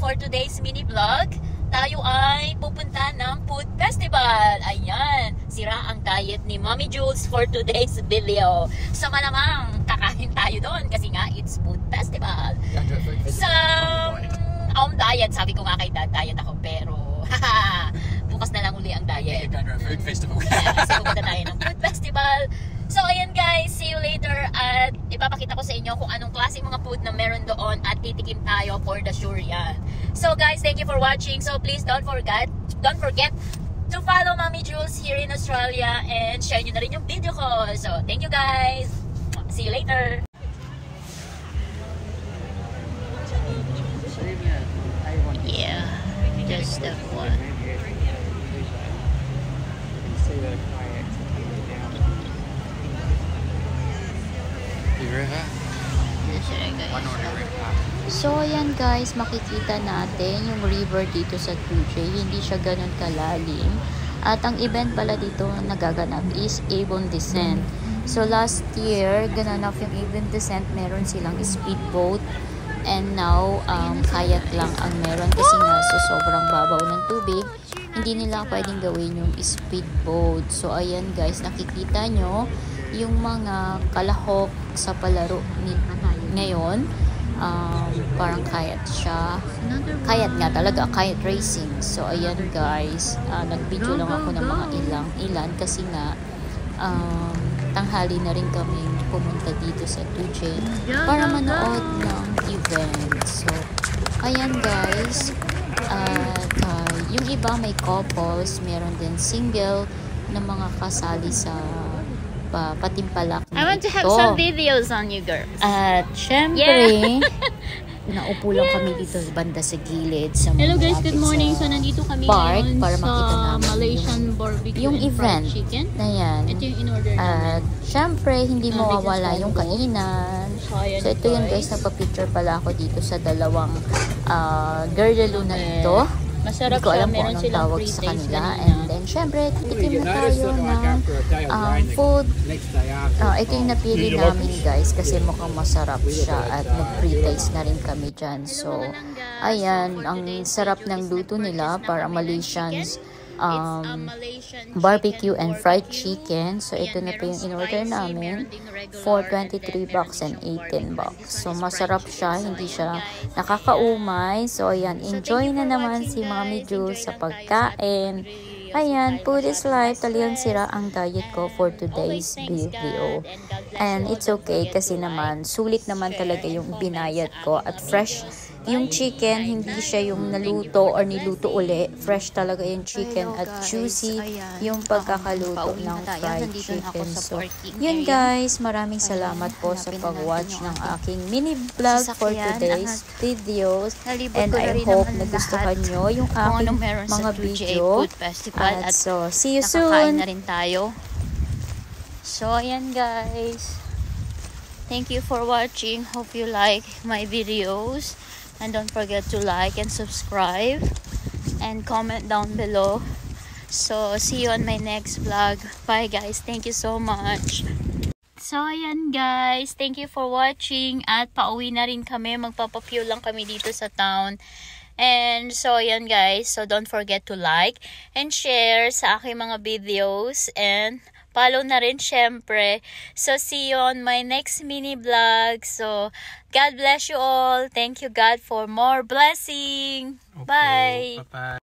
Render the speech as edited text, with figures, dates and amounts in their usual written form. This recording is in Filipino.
for today's mini vlog. Tayo ay pupunta ng food festival. Ayan, sira ang diet ni Mommy Jules for today's video. So malamang kakain tayo doon kasi nga it's food festival. So, diet, sabi ko nga kay Dad, diet ako pero bukas na lang uli ang diet. Food festival. Kasi pupunta tayo ng food festival. So ayan guys, see you later at ipapakita ko sa inyo kung anong klaseng mga food na meron doon at titikim tayo for the sure yan. So guys, thank you for watching. So please don't forget to follow Mommy Jules here in Australia and share nyo na rin yung video ko. So thank you guys. See you later. Yeah, just that one. So ayan guys, makikita natin yung river dito sa Tujay. Hindi siya ganun kalalim. At ang event pala dito na nagaganap is Avon Descent. So last year, gananap yung Avon Descent. Meron silang speedboat. And now, kayak lang ang meron kasi nga so sobrang babaw ng tubig. Hindi nila pwedeng gawin yung speedboat. So ayan guys, nakikita nyo yung mga kalahok sa palaro ni ngayon. Parang kayat siya. Kayat nga talaga, kayat racing. So ayan guys, nag-video lang ako ng mga ilan kasi nga tanghali na rin kami pumunta dito sa Tujay para manood ng event. So ayan guys, yung iba may couples, meron din single na mga kasali sa patimpalak. I want to have some videos on you girls. At syempre, naupo lang kami dito banda sa gilid sa hello guys, good morning. So nandito kami park ngayon para makita sa namin Malaysian barbecue yung and event fried chicken. na yan. Ito yung in-order At syempre, hindi mawawala yung kainan. Ayan, So ito yun guys, nagpa-picture pala ako dito sa dalawang girl na ito. Masarap Hindi ko alam siya, kung meron anong silang tawag free sa drinks kanila. kanina. And then, syempre, tikim na tayo ng food. Ito yung napili namin guys kasi mukhang masarap siya at nag-free taste na rin kami dyan. So, ayan, ang sarap ng luto nila para Malaysians barbecue and fried chicken. So, ito na po yung in-order namin for 23 bucks and 18 bucks. So, masarap siya. Hindi siya nakakaumay. So, ayan, enjoy na naman si Mommy Jules sa pagkain. Ayan, food is life. Talagang sira ang diet ko for today's video. And it's okay kasi naman, sulit naman talaga yung binayad ko at fresh. Yung chicken, hindi siya yung naluto or niluto uli. Fresh talaga yung chicken at juicy yung pagkakaluto ng fried chicken. So, yun guys, maraming salamat po sa pag-watch ng aking mini vlog for today's videos. And I hope nagustuhan nyo yung aking mga video. At so, see you soon! Na rin tayo. So, ayan guys. Thank you for watching. Hope you like my videos. And don't forget to like and subscribe. And comment down below. So, see you on my next vlog. Bye guys. Thank you so much. So, ayan guys. Thank you for watching. At pauwi na rin kami. Magpapafuel lang kami dito sa town. And so, ayan guys. So, don't forget to like and share sa aking mga videos. And follow na rin syempre. So, see you on my next mini vlog. So, God bless you all. Thank you God for more blessing. Bye. Bye-bye.